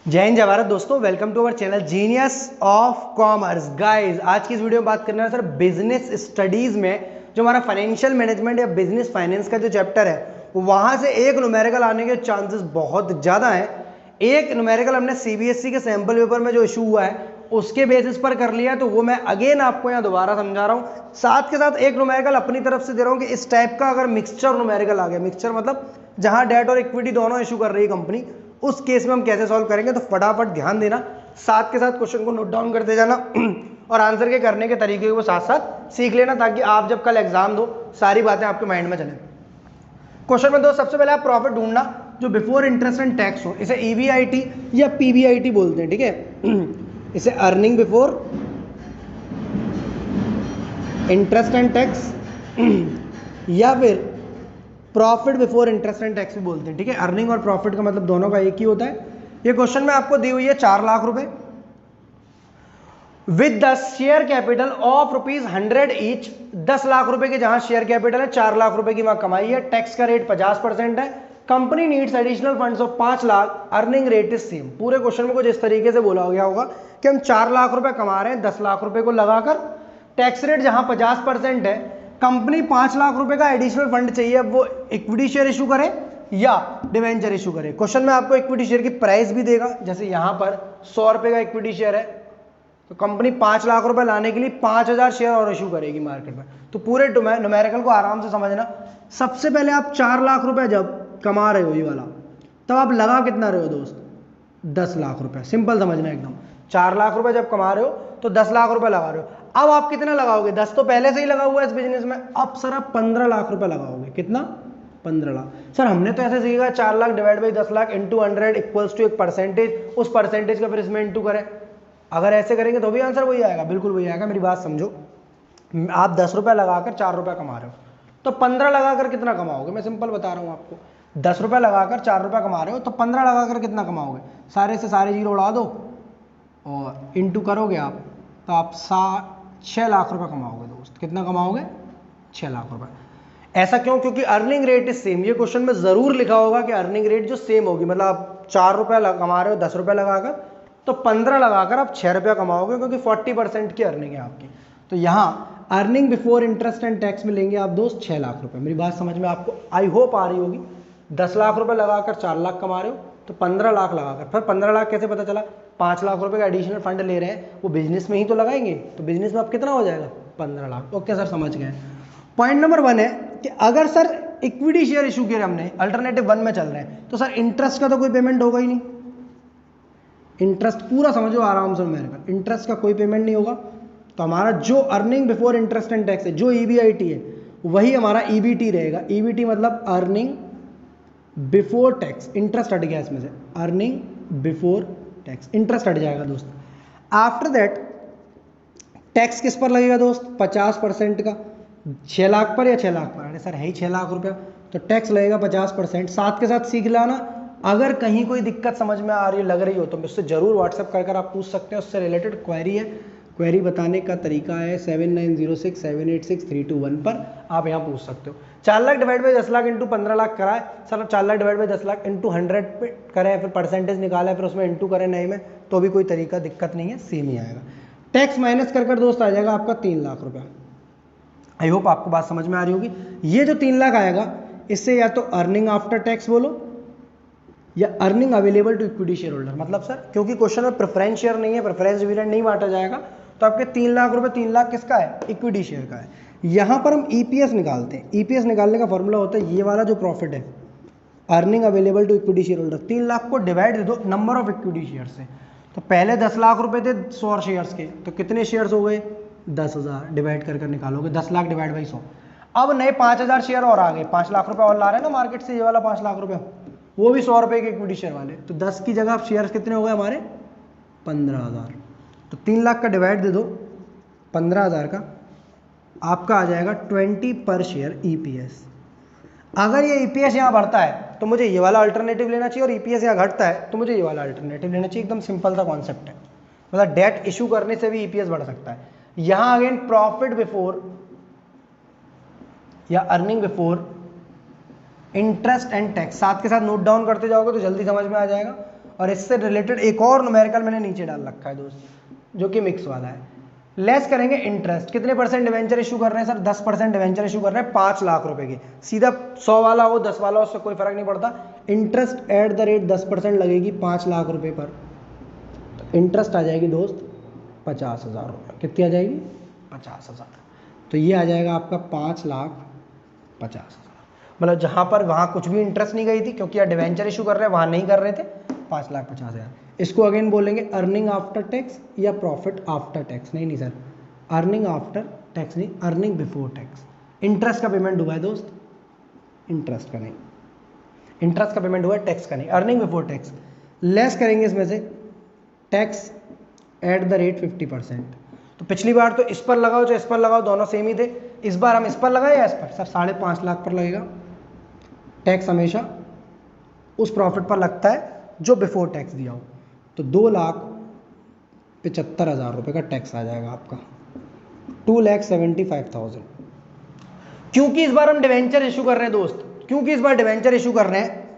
जय हिंद जय भारत दोस्तों, welcome to our channel genius of commerce. Guys, आज की इस वीडियो में बात करना है सर बिजनेस स्टडीज में जो हमारा फाइनेंशियल मैनेजमेंट या बिजनेस फाइनेंस का जो चैप्टर है वहां से एक न्यूमेरिकल आने के चांसेस बहुत ज्यादा हैं। एक न्यूमेरिकल हमने सीबीएसई के सैंपल पेपर में जो इशू हुआ है उसके बेसिस पर कर लिया, तो वो मैं अगेन आपको यहाँ दोबारा समझा रहा हूँ। साथ के साथ एक न्यूमेरिकल अपनी तरफ से दे रहा हूँ कि इस टाइप का अगर मिक्सचर न्यूमेरिकल आ गया, मिक्सचर मतलब जहां डेट और इक्विटी दोनों इशू कर रही है कंपनी, उस केस में हम कैसे सॉल्व करेंगे। तो फटाफट ध्यान देना, साथ के साथ क्वेश्चन को नोट डाउन करते जाना और आंसर के करने के तरीके को साथ साथ सीख लेना, ताकि आप जब कल एग्जाम दो सारी बातें आपके माइंड में चले। क्वेश्चन में दो, सबसे पहले आप प्रॉफिट ढूंढना जो बिफोर इंटरेस्ट एंड टैक्स हो, इसे ईबीआईटी या पीबीआईटी बोलते हैं, ठीक है। इसे earning before interest and tax या फिर profit before interest and tax भी बोलते हैं, ठीक है। अर्निंग और प्रॉफिट का मतलब दोनों का एक ही होता है। ये क्वेश्चन में आपको दी हुई है 4 लाख रुपए with the share capital of ₹100 each. 10 lakh रुपए के जहां शेयर कैपिटल है, 4 लाख रुपए की वहां कमाई है, टैक्स का रेट 50% है, company needs additional funds of 5 lakh, earning rate is same. पूरे क्वेश्चन में कुछ इस तरीके से बोला गया होगा कि हम 4 लाख रुपए कमा रहे हैं 10 लाख रुपए को लगाकर, टैक्स रेट जहां 50% है, कंपनी 5 लाख रुपए का एडिशनल फंड चाहिए, अब वो इक्विटी शेयर इशू करे या डिवेंचर इशू करे। क्वेश्चन में आपको इक्विटी शेयर की प्राइस भी देगा, जैसे यहां पर 100 रुपए का इक्विटी शेयर है तो कंपनी 5 लाख रुपए लाने के लिए 5000 शेयर और इशू करेगी मार्केट में। तो पूरे न्यूमेरिकल को आराम से समझना। सबसे पहले आप 4 लाख रुपए जब कमा रहे हो ये वाला, तब आप लगा कितना रहे हो दोस्त? 10 लाख रुपए। सिंपल समझना एकदम। 4 लाख रुपए जब कमा रहे हो तो 10 लाख रुपए लगा रहे हो। अब आप कितना लगाओगे? 10 तो पहले से ही लगा हुआ है इस बिजनेस में, अब सर आप 15 लाख रुपए लगाओगे। कितना? 15 लाख। सर हमने तो ऐसे सीखा 4 lakh divide by 10 lakh into 100 equals to एक परसेंटेज, उस परसेंटेज का फिर इसमें इंटू करें। अगर ऐसे करेंगे तो भी आंसर वही आएगा, बिल्कुल वही आएगा। मेरी बात समझो, आप 10 रुपए लगाकर 4 रुपए कमा रहे हो तो 15 लगाकर कितना कमाओगे? मैं सिंपल बता रहा हूं आपको। 10 रुपए लगाकर 4 रुपए कमा रहे हो तो 15 लगाकर कितना कमाओगे? सारे से सारे जीरो उड़ा दो और इंटू करोगे आप, तो आप 6 लाख रुपए कमाओगे दोस्त। कितना कमाओगे? 6 लाख रुपए। ऐसा क्यों? क्योंकि अर्निंग रेट इज सेम। ये क्वेश्चन में जरूर लिखा होगा कि अर्निंग रेट जो सेम होगी, मतलब आप 4 रुपए कमा रहे हो 10 रुपए लगाकर, तो 15 लगाकर आप 6 रुपया कमाओगे, क्योंकि 40% की अर्निंग है आपकी। तो यहाँ earning before interest and tax में लेंगे आप दोस्त 6 लाख रुपए। मेरी बात समझ में आपको आई होप आ रही होगी। 10 लाख रुपए लगाकर 4 लाख कमा रहे हो तो 15 लाख लगाकर, फिर 15 लाख कैसे पता चला? 5 लाख रुपए का एडिशनल फंड ले रहे हैं, वो बिजनेस में ही तो लगाएंगे, तो बिजनेस में अब कितना हो जाएगा? 15 लाख। ओके सर, समझ गए। पॉइंट नंबर 1 है कि अगर सर इक्विटी शेयर इशू किए हमने, अल्टरनेटिव 1 में चल रहे हैं, तो सर इंटरेस्ट का तो कोई पेमेंट होगा ही नहीं। इंटरेस्ट पूरा समझो आराम से मेरे का, इंटरेस्ट का कोई पेमेंट नहीं होगा। तो हमारा जो earning before interest and tax है, जो ईबीआईटी है, वही हमारा ईबीटी रहेगा। ईबीटी मतलब अर्निंग बिफोर टैक्स। इंटरेस्ट हट गया इसमें से, अर्निंग बिफोर टैक्स, इंटरेस्ट हट जाएगा दोस्त। आफ्टर दैट टैक्स किस पर लगेगा दोस्त? 50% का। 6 लाख पर या 6 लाख पर? अरे सर है ही 6 लाख रुपया, तो टैक्स लगेगा 50%। साथ के साथ सीख लाना, अगर कहीं कोई दिक्कत समझ में आ रही लग रही हो तो मुझसे जरूर व्हाट्सएप कर आप पूछ सकते हैं। उससे रिलेटेड क्वेरी है, क्वेरी बताने का तरीका है 7906786321 पर आप यहाँ पूछ सकते हो। 4 lakh divide by 10 lakh into 15 lakh कराए sir, 4 lakh divide by 10 lakh into 100 पे करें, फिर परसेंटेज निकाले, फिर उसमें इंटू करें नहीं में, तो भी कोई तरीका दिक्कत नहीं है, सेम ही आएगा। टैक्स माइनस कर दोस्त आ जाएगा आपका 3 लाख रुपया। आई होप आपको बात समझ में आ रही होगी। ये जो 3 लाख आएगा, इससे या तो अर्निंग आफ्टर टैक्स बोलो या earning available to equity share holder. मतलब सर क्योंकि क्वेश्चन में प्रेफरेंस शेयर नहीं है, प्रेफरेंस डिविडेंड नहीं बांटा जाएगा, तो आपके 3 लाख रुपए, 3 लाख किसका है? इक्विटी शेयर का है। यहां पर हम ईपीएस निकालते हैं। ईपीएस निकालने का फॉर्मूला होता है ये वाला जो प्रॉफिट है, earning available to equity share holder. 3 lakh को डिवाइड दे दो नंबर ऑफ इक्विटी शेयर से। तो पहले 10 लाख रुपए थे 100 शेयर्स के, तो कितने शेयर्स हो गए? 10,000। डिवाइड कर निकालोगे 10 लाख डिवाइड बाई 100। अब नए 5000 शेयर और आ गए, 5 लाख रुपए और ला रहे हैं ना मार्केट से, ये वाला 5 लाख रुपए, वो भी 100 रुपए के इक्विटी शेयर वाले। तो 10 की जगह आप शेयर्स कितने हो गए हमारे? 15,000। तो 3 लाख का डिवाइड दे दो 15,000 का, आपका आ जाएगा 20 पर शेयर ईपीएस। अगर ये ईपीएस यहाँ बढ़ता है तो मुझे ये वाला अल्टरनेटिव लेना चाहिए, और ईपीएस यहाँ घटता है तो मुझे ये वाला अल्टरनेटिव लेना चाहिए। एकदम सिंपल सा कॉन्सेप्ट है। मतलब डेट इशू करने से भी ईपीएस बढ़ सकता है। यहां अगेन प्रॉफिट बिफोर या earning before interest and tax, साथ के साथ नोट डाउन करते जाओगे तो जल्दी समझ में आ जाएगा। और इससे रिलेटेड एक और न्यूमेरिकल मैंने नीचे डाल रखा है दोस्त, जो कि मिक्स वाला है। लेस करेंगे इंटरेस्ट, कितने परसेंट डिवेंचर इशू कर रहे हैं सर? 10% डिवेंचर इशू कर रहे हैं 5 लाख रुपए की। सीधा 100 वाला हो 10 वाला हो उससे कोई फर्क नहीं पड़ता, इंटरेस्ट एट द रेट 10% लगेगी 5 लाख रुपए पर। तो इंटरेस्ट आ जाएगी दोस्त 50,000 रुपये। कितनी आ जाएगी? 50,000। तो ये आ जाएगा आपका 5,50,000। मतलब जहां पर वहां कुछ भी इंटरेस्ट नहीं गई थी क्योंकि यार डिवेंचर इशू कर रहे हैं, वहां नहीं कर रहे थे, 5,50,000। इसको अगेन बोलेंगे अर्निंग आफ्टर टैक्स या प्रॉफिट आफ्टर टैक्स? नहीं सर, अर्निंग आफ्टर टैक्स नहीं, अर्निंग बिफोर टैक्स। इंटरेस्ट का पेमेंट हुआ है दोस्त, इंटरेस्ट का नहीं, इंटरेस्ट का पेमेंट हुआ है, टैक्स का नहीं, अर्निंग बिफोर टैक्स। लेस करेंगे इसमें से टैक्स एट द रेट 50%। तो पिछली बार तो इस पर लगाओ जो इस पर लगाओ दोनों सेम ही थे, इस बार हम इस पर लगाए या इस पर? सर 5.5 लाख पर लगेगा। टैक्स हमेशा उस प्रॉफिट पर लगता है जो बिफोर टैक्स दिया हो। तो 2,75,000 रुपये का टैक्स आ जाएगा आपका, 2,75,000। क्योंकि इस बार हम डिवेंचर इशू कर रहे हैं दोस्त, क्योंकि इस बार डिवेंचर इशू कर रहे हैं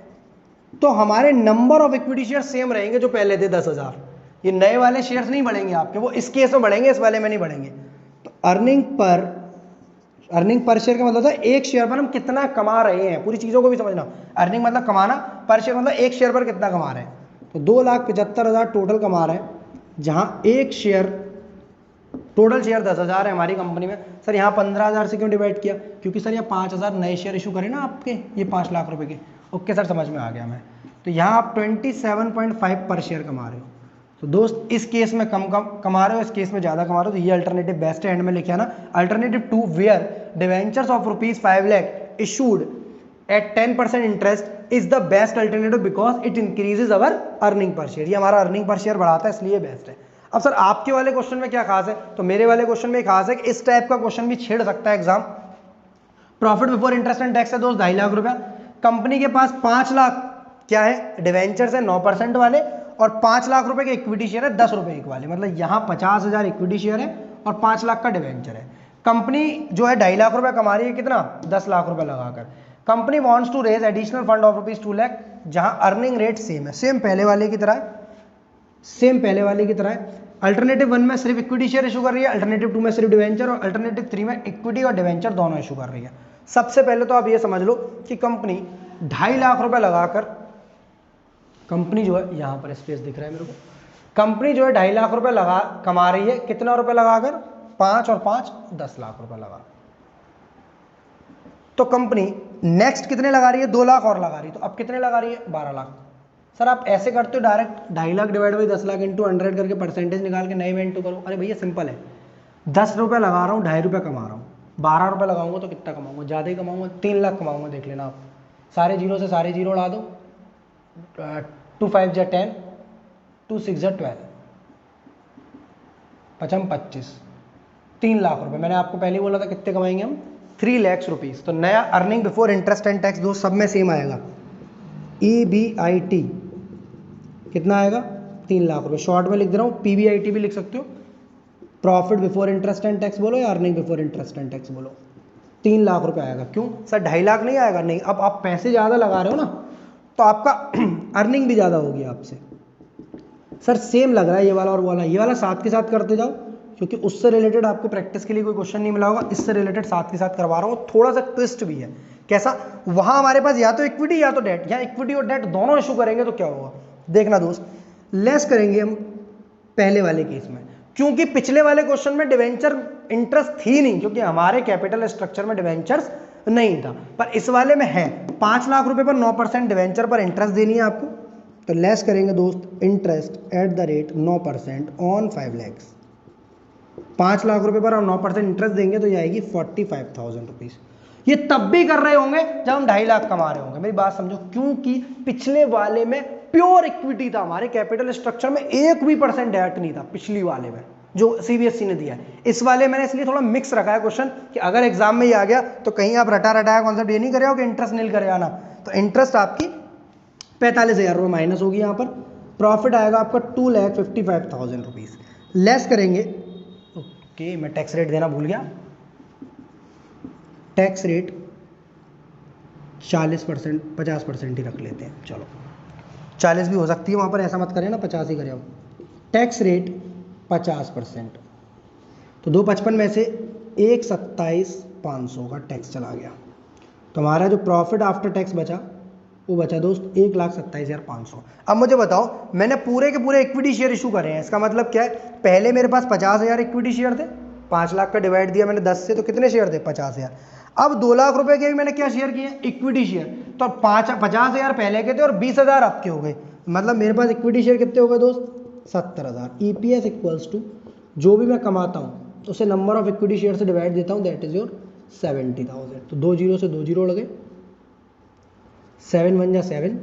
तो हमारे number of equity share same रहेंगे जो पहले थे 10,000। ये नए वाले शेयर्स नहीं बढ़ेंगे आपके, वो इस केस में बढ़ेंगे, इस वाले में नहीं बढ़ेंगे। तो अर्निंग पर शेयर का मतलब है एक शेयर पर हम कितना कमा रहे हैं, पूरी चीजों को भी समझना। अर्निंग मतलब कमाना, पर शेयर मतलब एक शेयर पर कितना कमा रहे हैं। तो 2,75,000 टोटल कमा रहे हैं, जहां एक शेयर, टोटल शेयर 10,000 है हमारी कंपनी में। सर यहाँ 15,000 से क्यों डिवाइड किया? क्योंकि सर यहाँ 5,000 नए शेयर इशू करें ना आपके, ये 5 लाख रुपए के। ओके सर, समझ में आ गया मैं। तो यहाँ आप 27.5 पर शेयर कमा रहे हो। तो दोस्त इस केस में कम कमा रहे हो, इस केस में ज्यादा कमा रहे हो, तो ये अल्टरनेटिव बेस्ट है। एंड में लिखे आना alternative 2 where debentures of ₹5 lakh issued at 10% interest is the best alternative because it increases our earning per share. ये हमारा अर्निंग पर शेयर बढ़ाता है, इसलिए बेस्ट है। अब सर आपके वाले क्वेश्चन में क्या खास है? तो मेरे वाले क्वेश्चन में खास है कि इस टाइप का क्वेश्चन भी छेड़ सकता है exam. Profit before interest and tax है दोस्त 2.5 लाख रुपया, कंपनी के पास 5 लाख क्या है? डिवेंचर्स है 9% वाले, और 5 लाख रुपए के इक्विटी शेयर है 10 रुपए एक वाले। मतलब यहाँ 50,000 इक्विटी शेयर है और 5 लाख का डिवेंचर है। कंपनी जो है 2.5 लाख रुपए कमा रही है, कितना? 10 लाख रुपए लगाकर। Company wants to raise additional fund of ₹2 lakh, जहां अर्निंग रेट सेम है, सेम पहले वाले की तरह है, सेम पहले वाले की तरह है। अल्टरनेटिव 1 में सिर्फ इक्विटी शेयर इशू कर रही है, अल्टरनेटिव 2 में सिर्फ डिवेंचर, और अल्टरनेटिव 3 में इक्विटी और डिवेंचर दोनों इशू कर रही है। सबसे पहले तो आप ये समझ लो कि कंपनी 2.5 लाख रुपए लगाकर, कंपनी जो है यहां पर स्पेस दिख रहा है मेरे को, कंपनी जो है 2.5 लाख रुपए लगा कमा रही है, कितना रुपए लगाकर? 5 और 5 10 लाख रुपए लगा। तो कंपनी नेक्स्ट कितने लगा रही है? 2 लाख और लगा रही है। तो अब कितने लगा रही है? 12 लाख। सर आप ऐसे करते हो direct 2.5 lakh divide by 10 lakh into 100 करके परसेंटेज निकाल के नए में इंटू करो। अरे भैया सिंपल है, 10 रुपये लगा रहा हूँ, 2.5 रुपये कमा रहा हूँ, 12 रुपये लगाऊंगा तो कितना कमाऊंगा? ज़्यादा ही कमाऊंगा, 3 लाख कमाऊंगा। देख लेना आप, सारे जीरो से सारे जीरो उड़ा दो, 2 5 जा 10, 2 6 जा 12, 5 25, 3 लाख रुपए। मैंने आपको पहले ही बोला था कितने कमाएंगे हम? 3 लाख रुपीज़। तो नया earning before interest and tax दो सब में सेम आएगा, EBIT कितना आएगा? 3 लाख रुपए। शॉर्ट में लिख दे रहा हूँ, PBIT भी लिख सकते हो, profit before interest and tax बोलो या earning before interest and tax बोलो। 3 लाख रुपए आएगा। क्यों सर 2.5 लाख नहीं आएगा? नहीं, अब आप पैसे ज़्यादा लगा रहे हो ना, तो आपका अर्निंग भी ज़्यादा होगी आपसे। सर सेम लग रहा है ये वाला और वाला, ये वाला साथ के साथ करते जाओ, क्योंकि उससे रिलेटेड आपको प्रैक्टिस के लिए कोई क्वेश्चन नहीं मिला होगा, इससे रिलेटेड साथ के साथ करवा रहा हूँ। थोड़ा सा ट्विस्ट भी है। कैसा? वहाँ हमारे पास या तो इक्विटी या तो डेट, या इक्विटी और डेट दोनों इशू करेंगे तो क्या होगा देखना दोस्त। लेस करेंगे हम पहले वाले केस में, क्योंकि पिछले वाले क्वेश्चन में डिवेंचर इंटरेस्ट थी नहीं, क्योंकि हमारे कैपिटल स्ट्रक्चर में डिवेंचर्स नहीं था, पर इस वाले में है। 5 लाख रुपए पर 9% डिवेंचर पर इंटरेस्ट देनी है आपको। तो लेस करेंगे दोस्त interest at the rate 9% on 5 lakh. 5 lakh रुपए पर हम 9% इंटरेस्ट देंगे तो ये आएगी 45,000 रुपीज। ये तब भी कर रहे होंगे जब हम 2.5 लाख कमा रहे होंगे। मेरी बात समझो, क्योंकि पिछले वाले में प्योर इक्विटी था, हमारे कैपिटल स्ट्रक्चर में 1% डेट नहीं था पिछली वाले में, जो CBSE ने दिया है। इस वाले मैंने इसलिए थोड़ा मिक्स रखा है क्वेश्चन, कि अगर एग्जाम में ये आ गया तो कहीं आप रटाया कॉन्सेप्ट ये नहीं करे हो कि इंटरेस्ट नील करे आना। तो इंटरेस्ट आपकी 45,000 रुपये माइनस होगी यहाँ पर। प्रॉफिट आएगा आपका 2,55,000 रुपीज। लेस करेंगे, ओके मैं टैक्स रेट देना भूल गया, टैक्स रेट 40%, 50% ही रख लेते हैं। चलो 40 भी हो सकती है वहाँ पर, ऐसा मत करें ना 50 ही करें हम। टैक्स रेट 50%, तो 255 में से 127,500 का टैक्स चला गया, तो हमारा जो प्रॉफिट आफ्टर टैक्स बचा वो बचा दोस्त 1,27,500। अब मुझे बताओ, मैंने पूरे के पूरे इक्विटी शेयर इशू करे हैं, इसका मतलब क्या है, पहले मेरे पास 50,000 इक्विटी शेयर थे, 5 लाख का डिवाइड दिया मैंने 10 से, तो कितने शेयर थे 50,000। अब 2 लाख रुपए के भी मैंने क्या शेयर किए, इक्विटी शेयर, तो 50,000 पहले के थे और 20,000 आपके हो गए, मतलब मेरे पास इक्विटी शेयर कितने हो गए दोस्त, 70,000। EPS इक्वल्स टू जो भी मैं कमाता हूँ तो उसे नंबर ऑफ इक्विटी शेयर से डिवाइड देता हूँ, दैट इज योर 70,000। तो 2 जीरो से 2 जीरो लगे, 7 1 जा 7,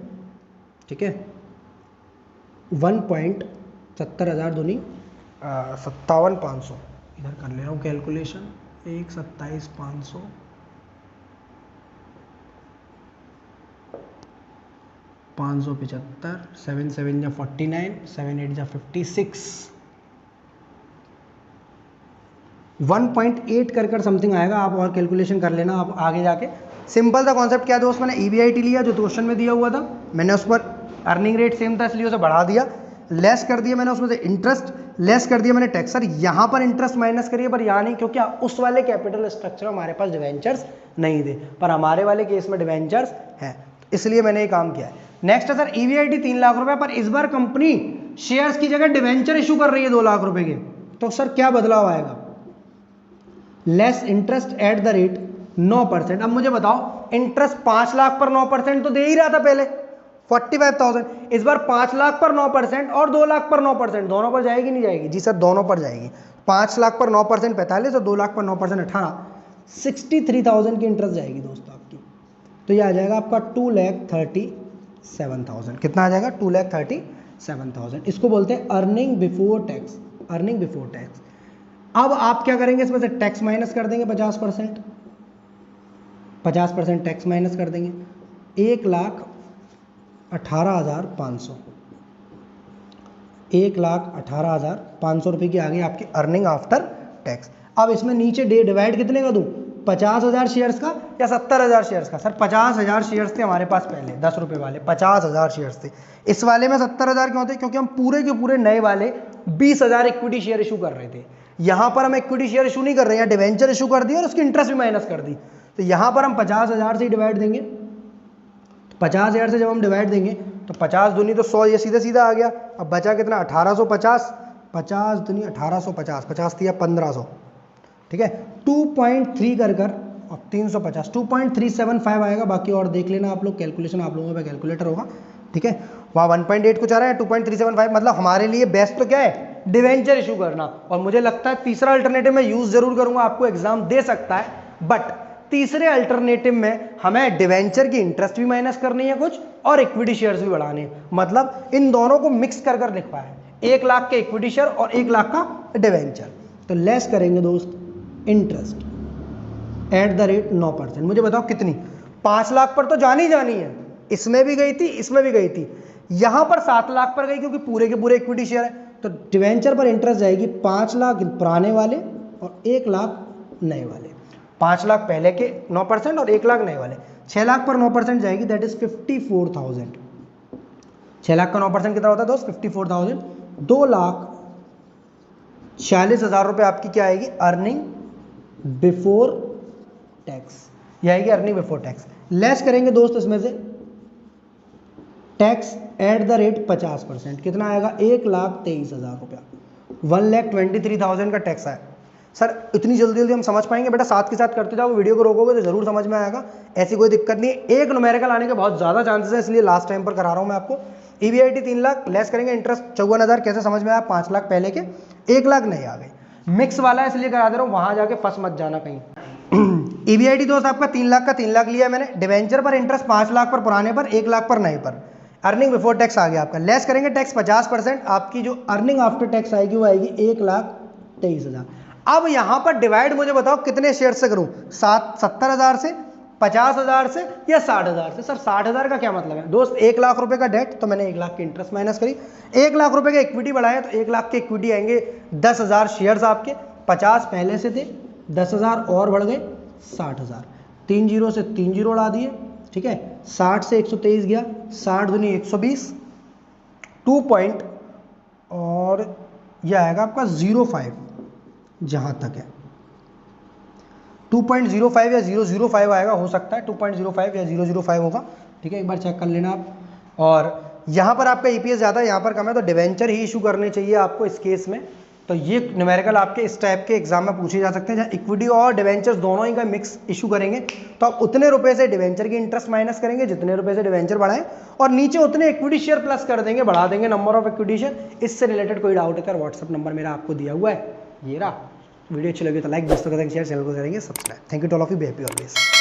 ठीक है, 1.70,000 दूनी 57,500, इधर कर ले रहा हूँ कैलकुलेशन, 1,27,500 575, 7 7 जा 49, 7 8 जा 56, 1.8 कर समथिंग आएगा, आप और कैलकुलेशन कर लेना आप आगे जाके। सिंपल सा कॉन्सेप्ट क्या है दोस्त, मैंने EBIT लिया जो क्वेश्चन में दिया हुआ था, मैंने उस पर अर्निंग रेट सेम था इसलिए उसे बढ़ा दिया, लेस कर दिया मैंने उसमें से इंटरेस्ट, लेस कर दिया मैंने टैक्स। सर यहाँ पर इंटरेस्ट माइनस करिए पर यहाँ नहीं, क्योंकि उस वाले कैपिटल स्ट्रक्चर में हमारे पास डिवेंचर्स नहीं थे, पर हमारे वाले केस में डिवेंचर्स है, इसलिए मैंने ये काम किया है। नेक्स्ट है सर EBIT 3 लाख रुपए, पर इस बार कंपनी शेयर्स की जगह डिवेंचर इशू कर रही है 2 लाख रुपए के, तो सर क्या बदलाव आएगा, less interest at the rate 9%। अब मुझे बताओ, इंटरेस्ट 5 लाख पर 9% तो दे ही रहा था पहले 45,000, इस बार 5 लाख पर 9% और 2 लाख पर 9%, दोनों पर जाएगी नहीं जाएगी, जी सर दोनों पर जाएगी। 5 लाख पर 9% 45 और 2 लाख पर 9% 18, 63,000 की इंटरेस्ट जाएगी दोस्तों आपकी, तो ये आ जाएगा आपका 2,37,000। कितना आ जाएगा, 2,37,000। इसको बोलते हैं earning before tax, earning before tax. अब आप क्या करेंगे, इसमें से टैक्स माइनस कर देंगे 50%, 50% टैक्स माइनस कर देंगे, 1,18,500, 1,18,500 रुपये की आ गई आपकी अर्निंग आफ्टर टैक्स। अब इसमें नीचे डिवाइड कितने का दूं, 50,000 शेयर्स का या 70,000 शेयर्स का। सर 50,000 शेयर्स थे हमारे पास पहले, 10 रुपये वाले 50,000 शेयर्स थे, इस वाले में 70,000 क्यों थे, क्योंकि हम पूरे के पूरे नए वाले 20,000 इक्विटी शेयर इशू कर रहे थे। यहाँ पर हम इक्विटी शेयर इशू नहीं कर रहे हैं, डिवेंचर इशू कर दी और उसकी इंटरेस्ट भी माइनस कर दी, तो यहाँ पर हम 50,000 से ही डिवाइड देंगे, 50,000 से जब हम डिवाइड देंगे तो 50 दूनी तो 100, ये सीधा सीधा आ गया। अब बचा कितना, 1850, 50 दूनी 1850, 50 दिया 1500, ठीक है, 2.3 कर और 350, 2.375 आएगा। बाकी और देख लेना आप लोग, कैलकुलेशन आप लोगों पे कैलकुलेटर होगा, ठीक है। वहाँ 1.8 कुछ आ रहा है, 2.375, मतलब हमारे लिए बेस्ट तो क्या है, डिवेंचर इशू करना। और मुझे लगता है तीसरा अल्टरनेटिव मैं यूज जरूर करूंगा, आपको एग्जाम दे सकता है, बट तीसरे अल्टरनेटिव में हमें डिवेंचर की इंटरेस्ट भी माइनस करनी है कुछ और इक्विटी शेयर्स भी बढ़ाने हैं, मतलब इन दोनों को मिक्स कर लिखवा है, 1 लाख के इक्विटी शेयर और 1 लाख का डिवेंचर। तो लेस करेंगे दोस्त इंटरेस्ट एट द रेट 9%। मुझे बताओ कितनी, 5 लाख पर तो जानी है, इसमें भी गई थी इसमें भी गई थी, यहां पर 7 लाख पर गई क्योंकि पूरे के पूरे इक्विटी शेयर है, तो डिवेंचर पर इंटरेस्ट जाएगी 5 लाख पुराने वाले और 1 लाख नए वाले, 5 लाख पहले के 9% और 1 लाख नए वाले, 6 लाख पर 9% जाएगी, दैट इज 54,000। 6 लाख का 9% कितना होता है दोस्त, 54,000। 2,40,000 रुपए आपकी क्या आएगी, अर्निंग बिफोर टैक्स, यह आएगी अर्निंग बिफोर टैक्स। लेस करेंगे दोस्त इसमें से टैक्स एट द रेट 50%, कितना आएगा, 1,23,000 रुपया, 1,23,000 का टैक्स आया। सर इतनी जल्दी हम समझ पाएंगे, बेटा साथ के साथ करते जाओ, वीडियो को रोकोगे तो जरूर समझ में आएगा, ऐसी कोई दिक्कत नहीं है। एक न्यूमेरिकल आने के बहुत ज्यादा चांसेस है, इसलिए लास्ट टाइम पर करा रहा हूं मैं आपको। EBIT 3 लाख, लेस करेंगे इंटरेस्ट 54,000, कैसे समझ में आया, 5 लाख पहले के 1 लाख नहीं आ गए, मिक्स वाला है इसलिए करा दे रहा हूं, वहां जाके फंस मत जाना कहीं। EBIT दोस्त आपका 3 लाख का 3 लाख लिया है मैंने, डिवेंचर पर इंटरेस्ट 5 लाख पर पुराने पर, 1 लाख पर नए पर, अर्निंग बिफोर टैक्स आ गया आपका। लेस करेंगे टैक्स 50%, आपकी जो अर्निंग आफ्टर टैक्स आएगी वो आएगी 1,23,000। अब यहां पर डिवाइड मुझे बताओ कितने शेयर से करूं, 70,000 से, 50,000 से या 60,000 से। सर 60,000 का क्या मतलब है दोस्त, 1 लाख रुपए का डेट, तो मैंने 1 लाख की इंटरेस्ट माइनस करी, 1 लाख रुपए का इक्विटी बढ़ाया तो 1 लाख के इक्विटी आएंगे 10,000 शेयर्स आपके, 50 पहले से थे, 10,000 और बढ़ गए 60,000, 3 जीरो से 3 जीरो उड़ा दिए, ठीक है, 60 से 123 गया, 60 दूनी 120, 2 पॉइंट और यह आएगा आपका 05 जहाँ तक है 2.05 या 005 आएगा, हो सकता है 2.05 या 005 होगा, ठीक है, एक बार चेक कर लेना आप। और यहाँ पर आपका ईपीएस ज़्यादा है, यहाँ पर कम है, तो डिवेंचर ही इशू करने चाहिए आपको इस केस में। तो ये न्यूमेरिकल आपके इस टाइप के एग्जाम में पूछे जा सकते हैं, जहाँ इक्विटी और डिवेंचर्स दोनों ही का मिक्स इशू करेंगे, तो आप उतने रुपए से डिवेंचर की इंटरेस्ट माइनस करेंगे जितने रुपए से डिवेंचर बढ़ाएं, और नीचे उतने इक्विटी शेयर प्लस कर देंगे, बढ़ा देंगे नंबर ऑफ इक्विटी शेयर। इससे रिलेटेड कोई डाउट है व्हाट्सअप नंबर मेरा आपको दिया हुआ है, ये रहा। वीडियो अच्छी लगी तो लाइक, दोस्तों को शेयर, चैनल को करेंगे subscribe. Thank you to all of you, be happy always.